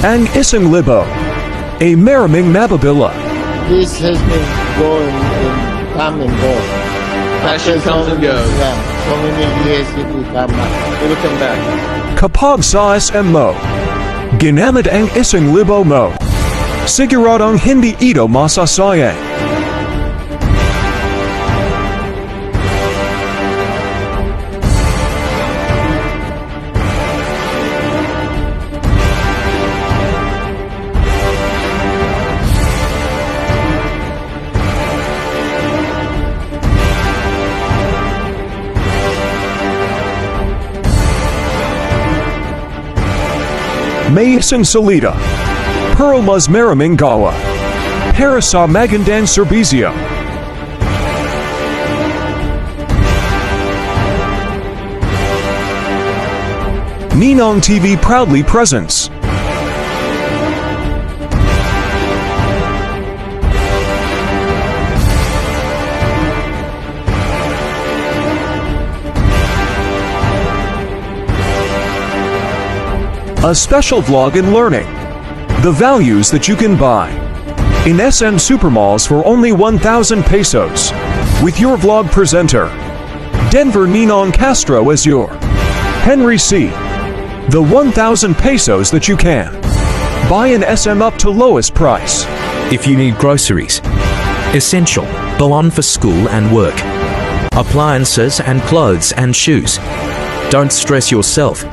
ang isang libo, a maraming mababila. This has been going and come and go. Passion After comes and goes. Yeah, so many years it will come back. It will come back. Kapag sa SM mo, ginamit ang isang libo mo, siguradong hindi ito masasayang. May isang salida, Pearl mas maraming gawa, para sa magandang serbisyo. Ninong TV proudly presents a special vlog in learning the values that you can buy in SM Supermalls for only 1,000 pesos with your vlog presenter Denver Ninong Castro as your Henry C. The 1,000 pesos that you can buy in SM up to lowest price. If you need groceries, essential, belong for school and work, appliances and clothes and shoes, don't stress yourself.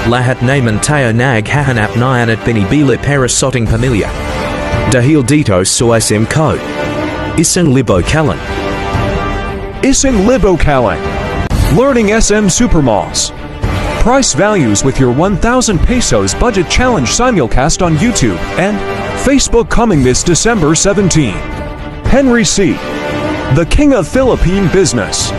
Lahat naman tayo naghahanap na at binibili para sa ating pamilya. Dahil dito sa SM code, isang libo kalan. Isang libo kalan. Learning SM Supermalls. Price values with your 1,000 pesos budget challenge simulcast on YouTube and Facebook coming this December 17. Henry C. The King of Philippine Business.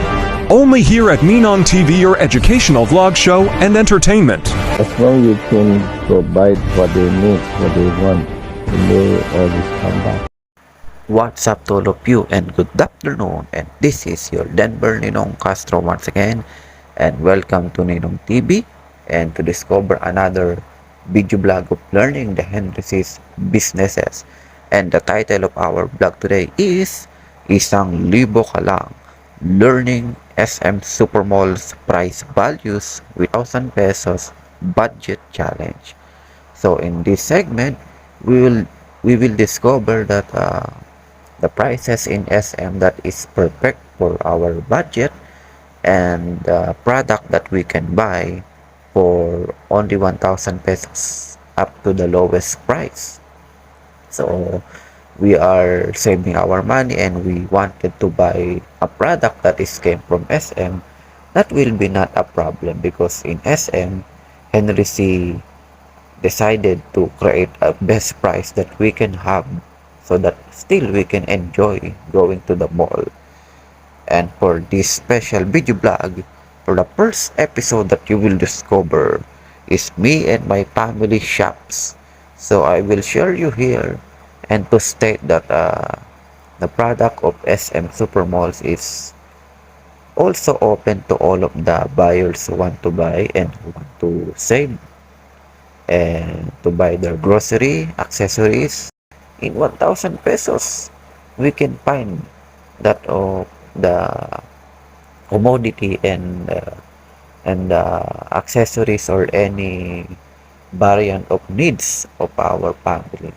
Only here at Ninong TV, your educational vlog show and entertainment. As long as you can provide what they need, what they want, and they always come back. What's up to all of you and good afternoon, and this is your Denver Ninong Castro once again, and welcome to Ninong TV and to discover another video blog of learning the Henry C's businesses. And the title of our blog today is Isang Libo Ka Lang, Learning SM Supermalls Price Values with 1,000 pesos budget challenge. So in this segment, we will discover that the prices in SM that is perfect for our budget and the product that we can buy for only 1,000 pesos up to the lowest price. So we are saving our money and we wanted to buy a product that is came from SM. That will be not a problem because in SM, Henry C decided to create a best price that we can have so that still we can enjoy going to the mall. And for this special video blog, for the first episode that you will discover is me and my family shops. So I will share you here and to state that the product of SM Supermalls is also open to all of the buyers who want to buy and who want to save and to buy their grocery, accessories. In 1,000 pesos, we can find that of the commodity and accessories or any variant of needs of our family.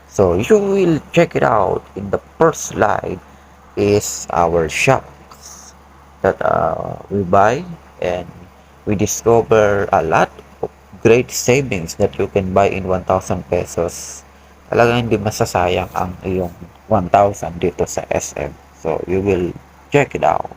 So you will check it out. In the first slide is our shops that we buy and we discover a lot of great savings that you can buy in 1,000 pesos. Talagang hindi masasayang ang iyong 1,000 dito sa SM. So you will check it out.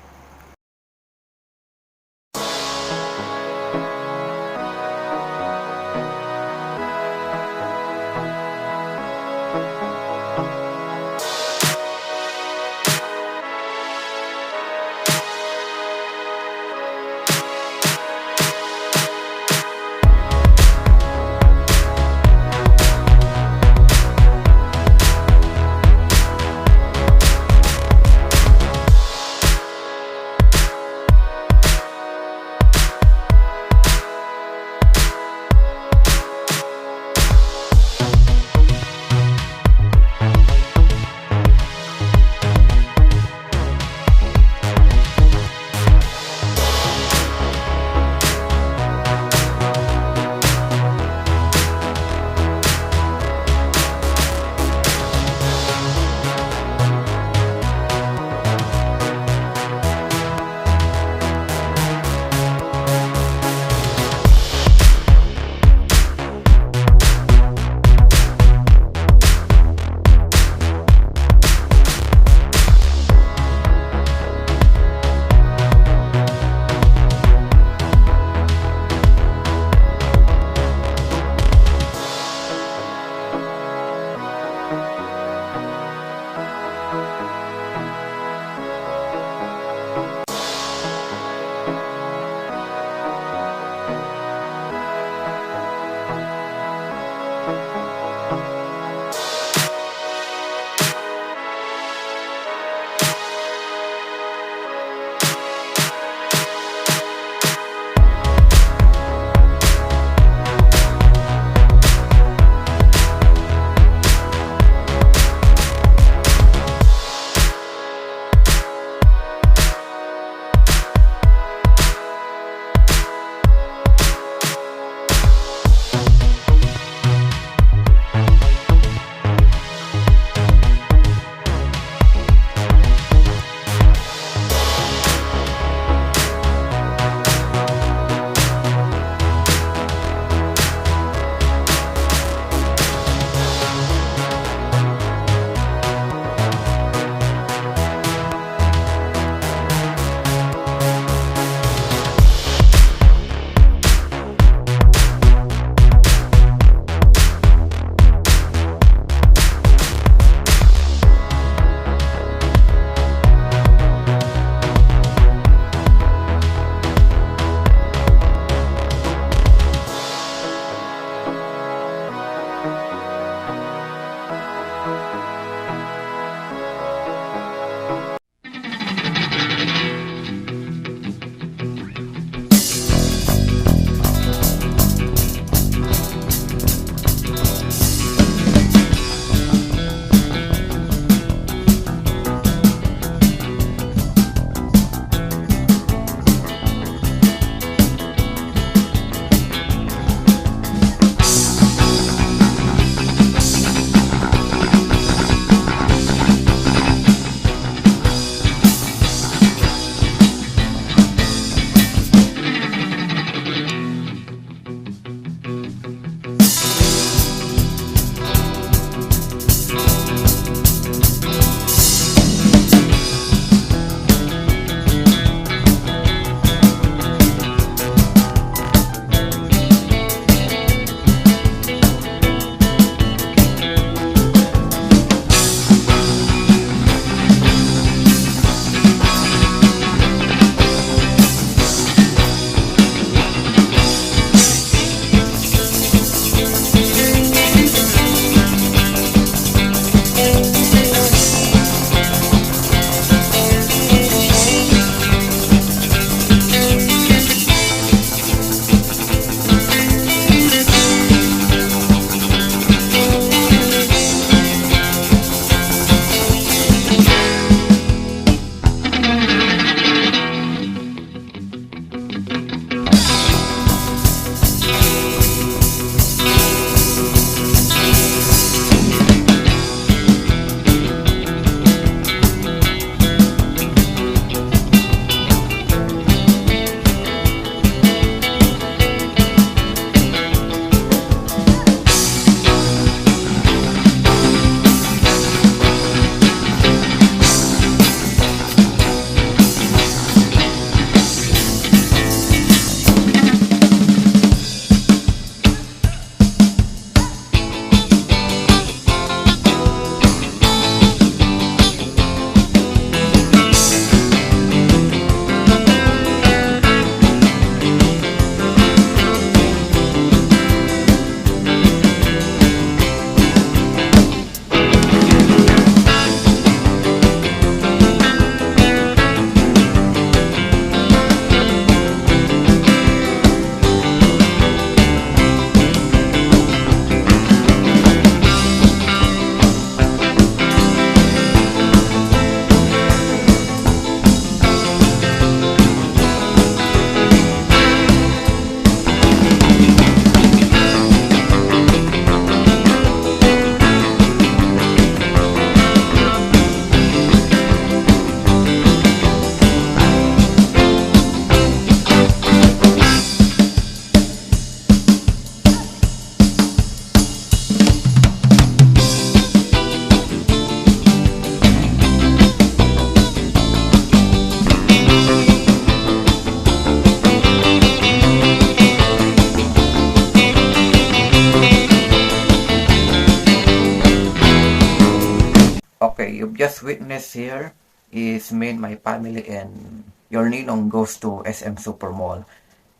just witnessed here is me and my family and your ninong goes to SM Supermall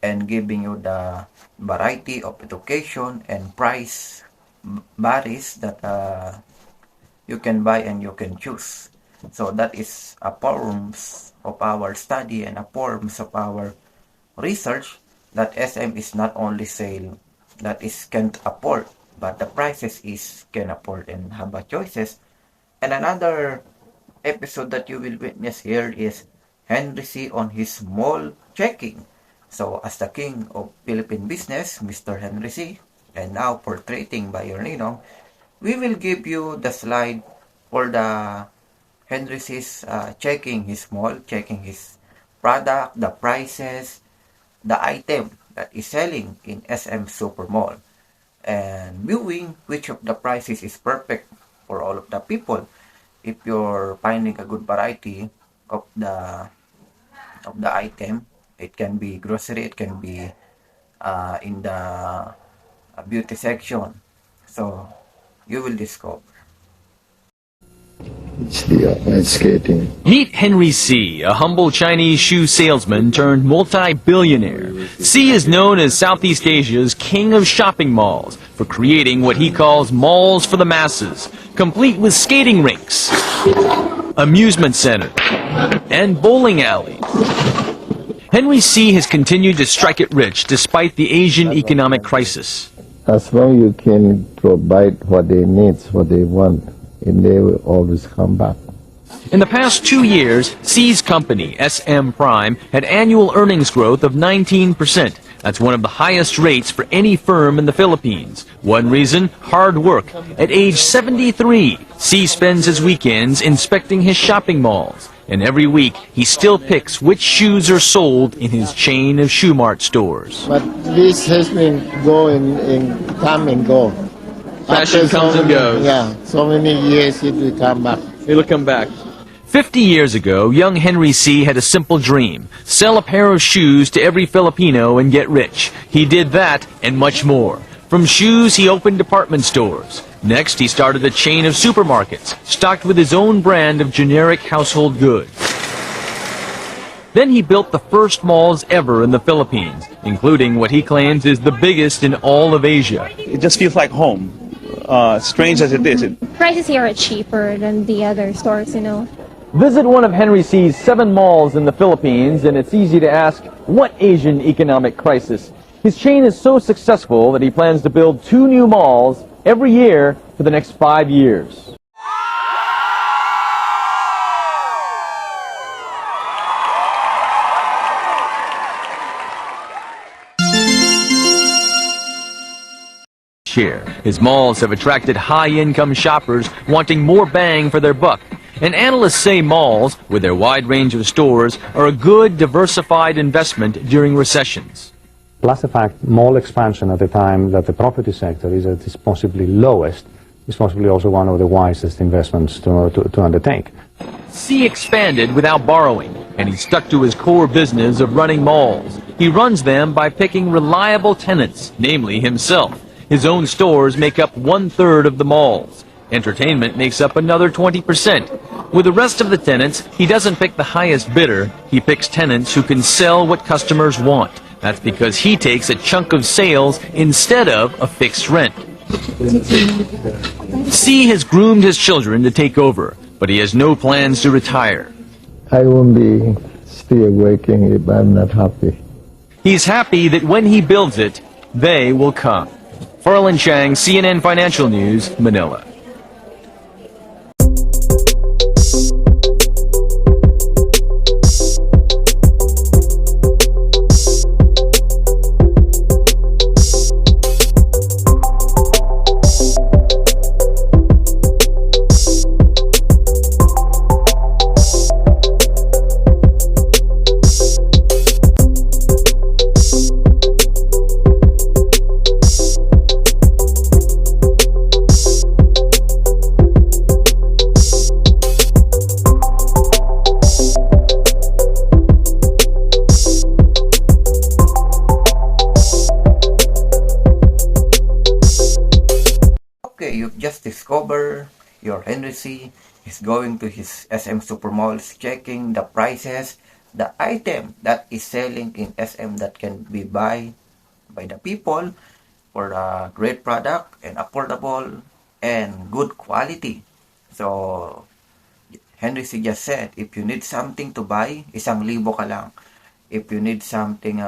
and giving you the variety of education and price varies that you can buy and you can choose. So that is a forms of our study and a forms of our research that SM is not only sale that is can't afford, but the prices is can afford and have a choices. And another episode that you will witness here is Henry C. on his mall checking. So as the king of Philippine business, Mr. Henry C., and now portraying by your ninong, we will give you the slide for the Henry C's checking his mall, checking his product, the prices, the item that is selling in SM Supermall, and viewing which of the prices is perfect for all of the people. If you're finding a good variety of the item, it can be grocery, it can be in the beauty section. So you will discover. It's the ice skating. Meet Henry C., a humble Chinese shoe salesman turned multi-billionaire. C is known as Southeast Asia's king of shopping malls for creating what he calls malls for the masses, complete with skating rinks, amusement center, and bowling alleys. Henry C. has continued to strike it rich despite the Asian economic crisis. As long you can provide what they need, what they want, and they will always come back. In the past 2 years, C's company, SM Prime, had annual earnings growth of 19%. That's one of the highest rates for any firm in the Philippines. One reason, hard work. At age 73, C spends his weekends inspecting his shopping malls. And every week, he still picks which shoes are sold in his chain of Shoe Mart stores. But this has been going and come and go. Fashion After comes so and many- goes. Yeah, so many years it will come back. It'll come back. 50 years ago, young Henry C. had a simple dream. Sell a pair of shoes to every Filipino and get rich. He did that and much more. From shoes, he opened department stores. Next, he started a chain of supermarkets, stocked with his own brand of generic household goods. Then he built the first malls ever in the Philippines, including what he claims is the biggest in all of Asia. It just feels like home. Strange as it is, Prices here are cheaper than the other stores, you know. Visit one of Henry C.'s 7 malls in the Philippines, and it's easy to ask, what Asian economic crisis? His chain is so successful that he plans to build 2 new malls every year for the next 5 years. His malls have attracted high-income shoppers wanting more bang for their buck. And analysts say malls, with their wide range of stores, are a good, diversified investment during recessions. Plus the fact mall expansion at the time that the property sector is at its possibly lowest is possibly also one of the wisest investments to undertake. C expanded without borrowing, and he stuck to his core business of running malls. He runs them by picking reliable tenants, namely himself. His own stores make up 1/3 of the malls. Entertainment makes up another 20%. With the rest of the tenants, he doesn't pick the highest bidder. He picks tenants who can sell what customers want. That's because he takes a chunk of sales instead of a fixed rent. C has groomed his children to take over, but he has no plans to retire. I won't be still working if I'm not happy. He's happy that when he builds it, they will come. Farlan Chang, CNN Financial News, Manila. your Henry C is going to his SM Supermalls, checking the prices, the item that is selling in SM that can be buy by the people for a great product and affordable and good quality. So, Henry C just said, if you need something to buy, 1,000 ka lang. If you need something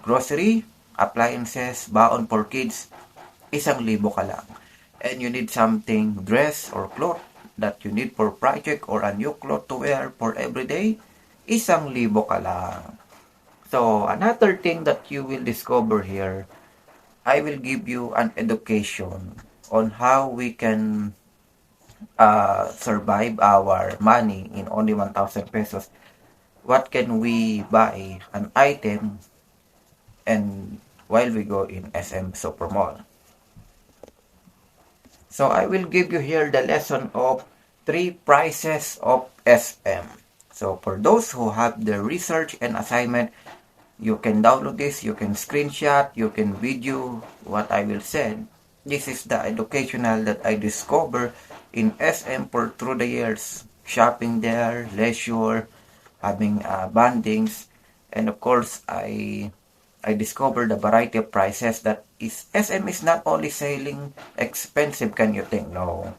grocery, appliances, baon for kids, 1,000 ka lang. And you need something dress or cloth that you need for project or a new cloth to wear for everyday, 1,000 ka lang. So, another thing that you will discover here, I will give you an education on how we can survive our money in only 1,000 pesos. What can we buy an item and while we go in SM Supermall. So I will give you here the lesson of 3 prices of SM. So for those who have the research and assignment, you can download this, you can screenshot, you can video what I will say. This is the educational that I discover in SM for through the years. Shopping there, leisure, having bandings, and of course I discovered the variety of prices that is SM is not only selling expensive, can you think? No.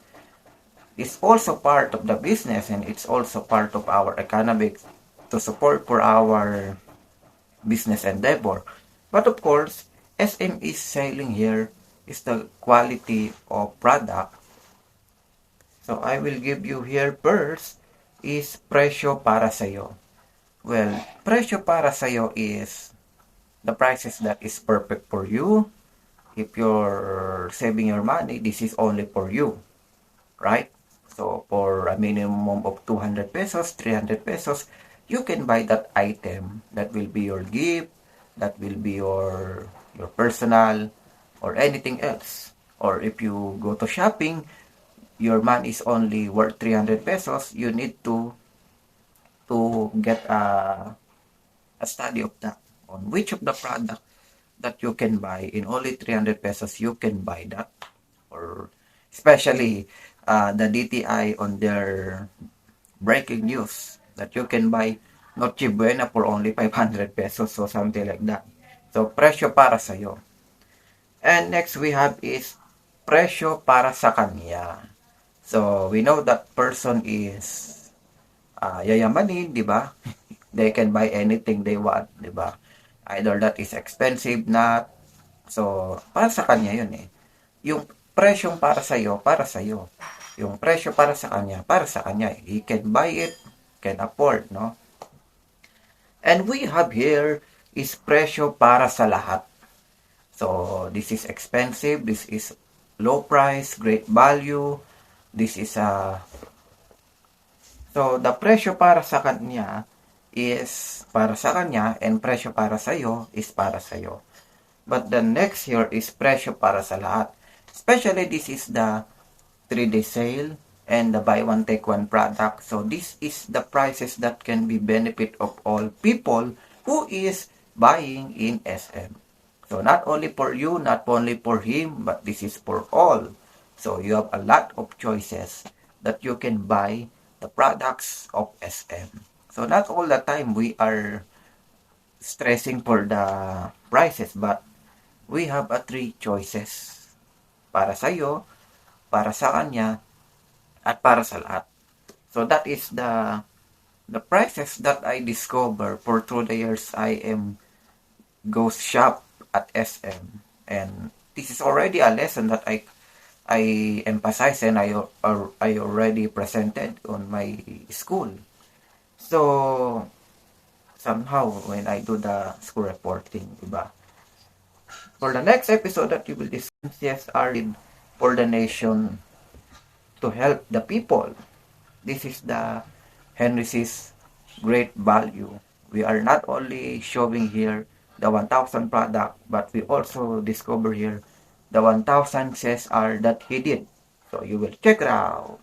It's also part of the business and it's also part of our economics to support for our business endeavor. But of course, SM is selling here is the quality of product. So I will give you here first is presyo para sa'yo. Well, presyo para sa'yo is the prices that is perfect for you. If you're saving your money, this is only for you, right? So for a minimum of 200 pesos, 300 pesos, you can buy that item. That will be your gift, that will be your personal, or anything else. Or if you go to shopping, your money is only worth 300 pesos, you need to get a study of that, on which of the product that you can buy in only 300 pesos, you can buy that. Or especially the DTI on their breaking news that you can buy Noche Buena for only 500 pesos or something like that. So, presyo para sa'yo. And next we have is presyo para sa kanya. So, we know that person is yayamanin, di ba? They can buy anything they want, di ba? Either that is expensive, not. So, para sa kanya yun eh. Yung presyong para sa'yo, para sa'yo. Yung presyo para sa kanya, para sa kanya. He can buy it, can afford, no? And we have here is presyo para sa lahat. So, this is expensive, this is low price, great value, this is so, the presyo para sa kanya is para sa kanya and presyo para sa iyo is para sa iyo. But the next here is presyo para sa lahat. Especially this is the 3-day sale and the buy one take one product. So this is the prices that can be benefit of all people who is buying in SM. So not only for you, not only for him, but this is for all. So you have a lot of choices that you can buy the products of SM. So not all the time we are stressing for the prices, but we have 3 choices. Para sa iyo, para sa kanya, at para sa lahat. So that is the prices that I discover for through the years I am go shop at SM. And this is already a lesson that I emphasize and I already presented on my school. So somehow when I do the school reporting, diba? For the next episode that you will discuss, yes, are for the nation to help the people. This is the Henry C's great value. We are not only showing here the 1,000 product, but we also discover here the 1,000 CSR that he did. So you will check it out.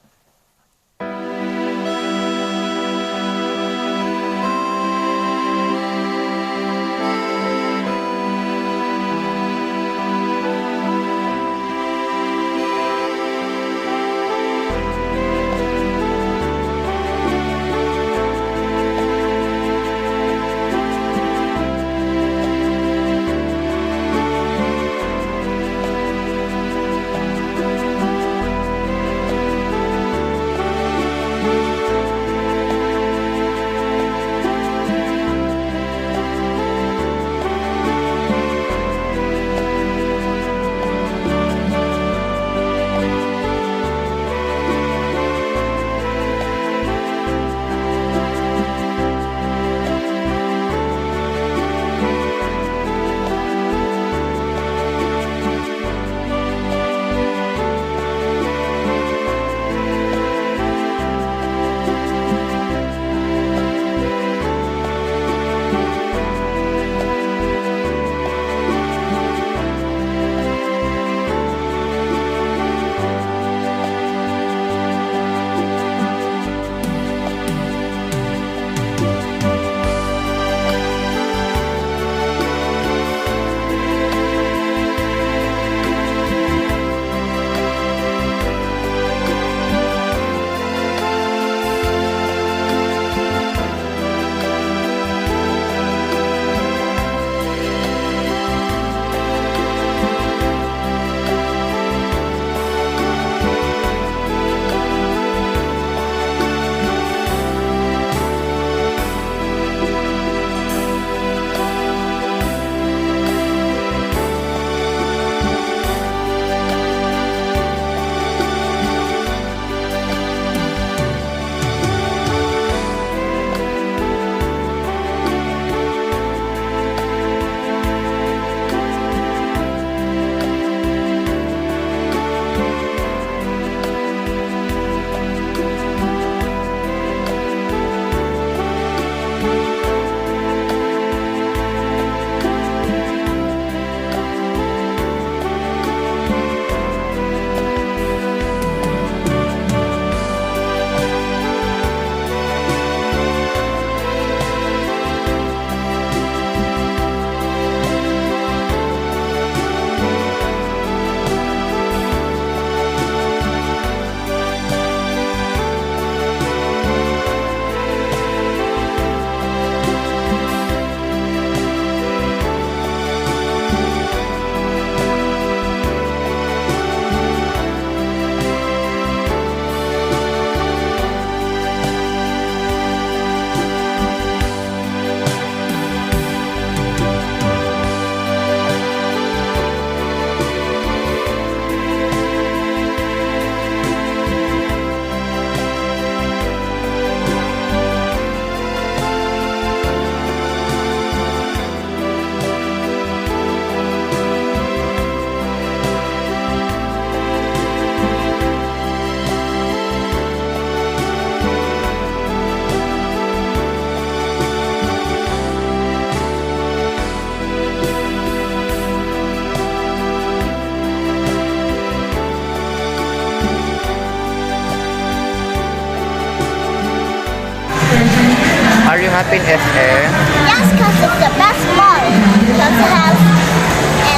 hanapin SM? Yes, because it's the best mall. Because it has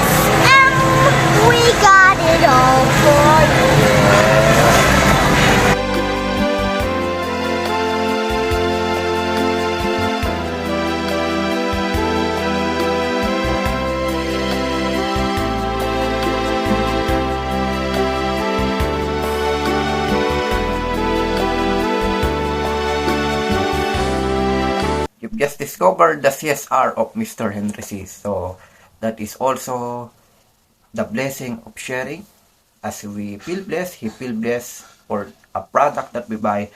SM. We got it all for you. You've just discovered the CSR of Mr. Henry C. So that is also the blessing of sharing. As we feel blessed, he feel blessed for a product that we buy.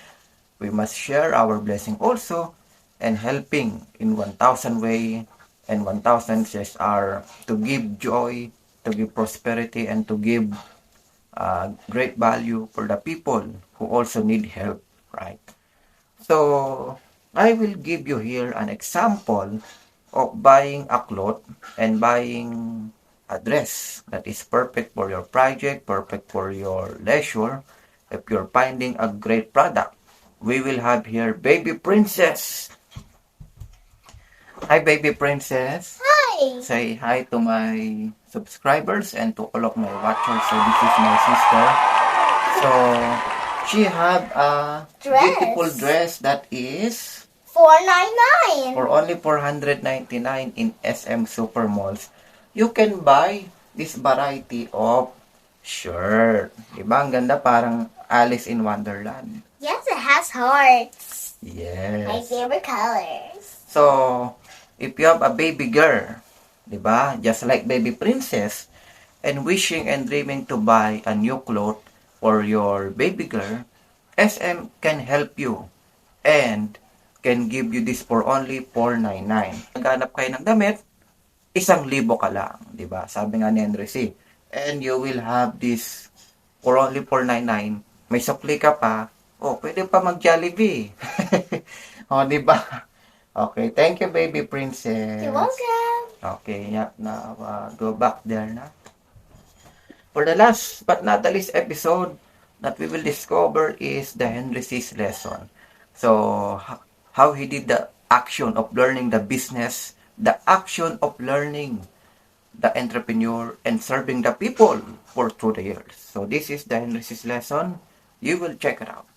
We must share our blessing also, and helping in 1,000 way and 1,000 CSR to give joy, to give prosperity, and to give great value for the people who also need help, right? So I will give you here an example of buying a cloth and buying a dress that is perfect for your project, perfect for your leisure. If you're finding a great product, we will have here Baby Princess. Hi, Baby Princess. Hi. Say hi to my subscribers and to all of my watchers. So this is my sister. So she have a beautiful dress that is $4.99. for only $499 in SM Supermalls. You can buy this variety of shirt. Diba? Ang ganda, parang Alice in Wonderland. Yes, it has hearts. My Yes. favorite colors. So, if you have a baby girl, diba? Just like Baby Princess, and wishing and dreaming to buy a new cloth for your baby girl, SM can help you and can give you this for only $499. Naghanap kayo ng damit, 1,000 ka lang, di ba? Sabi nga ni Henry C. And you will have this for only $499. May supli ka pa, pwede pa mag-Jollibee. Di ba? Okay, thank you, Baby Princess. You're welcome. Okay, yeah, now go back there na. For the last but not the least episode that we will discover is the Henry C's lesson. So, how he did the action of learning the business, the action of learning the entrepreneur and serving the people for through the years. So, this is the Henry C's lesson. You will check it out.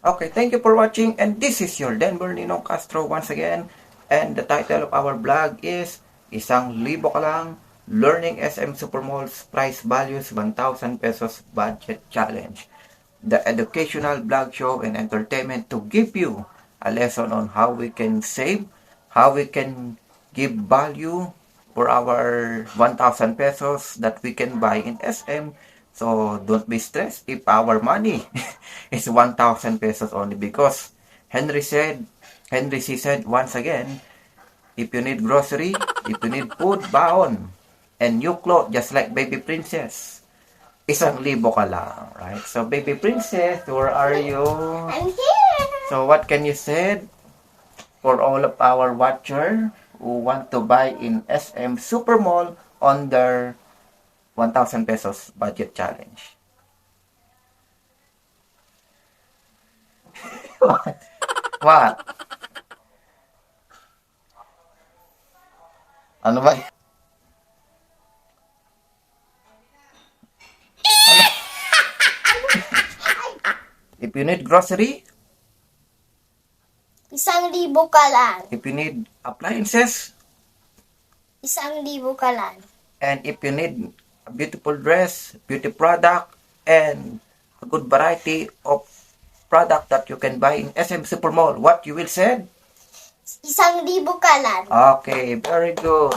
Okay, thank you for watching, and this is your Denver Ninong Castro once again, and the title of our vlog is Isang Libo Ka Lang, Learning SM Supermall's Price Values 1,000 Pesos Budget Challenge. The educational vlog show and entertainment to give you a lesson on how we can save, how we can give value for our 1,000 pesos that we can buy in SM. So don't be stressed if our money is 1,000 pesos only, because Henry C said once again, if you need grocery, if you need food, baon, and new clothes just like Baby Princess, 1,000 ka lang, right? So Baby Princess, where are you? I'm here. So what can you say for all of our watchers who want to buy in SM Supermall on their 1,000 pesos budget challenge? What? Ano ba? Ano? If you need grocery, 1,000 ka lang. if you need appliances, 1,000 ka lang. and if you need a beautiful dress, beauty product, and a good variety of product that you can buy in SM Supermall, what you will say? 1,000 ka lang. Okay, very good.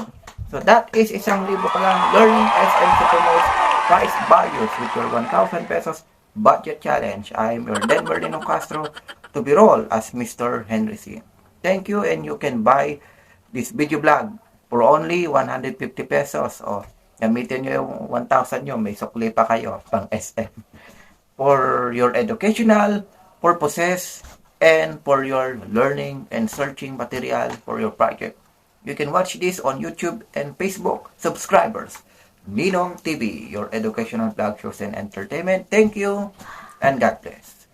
So that is 1,000 ka lang, learning SM Supermall's price values with your 1,000 pesos budget challenge. I'm your Denver Ninong Castro, to be rolled as Mr. Henry C. Thank you, and you can buy this video vlog for only 150 pesos. O, gamitin nyo yung 1,000 nyo, may sukli pa kayo pang SM. For your educational purposes and for your learning and searching material for your project. You can watch this on YouTube and Facebook. Subscribers, Ninong TV, your educational vlog shows and entertainment. Thank you, and God bless.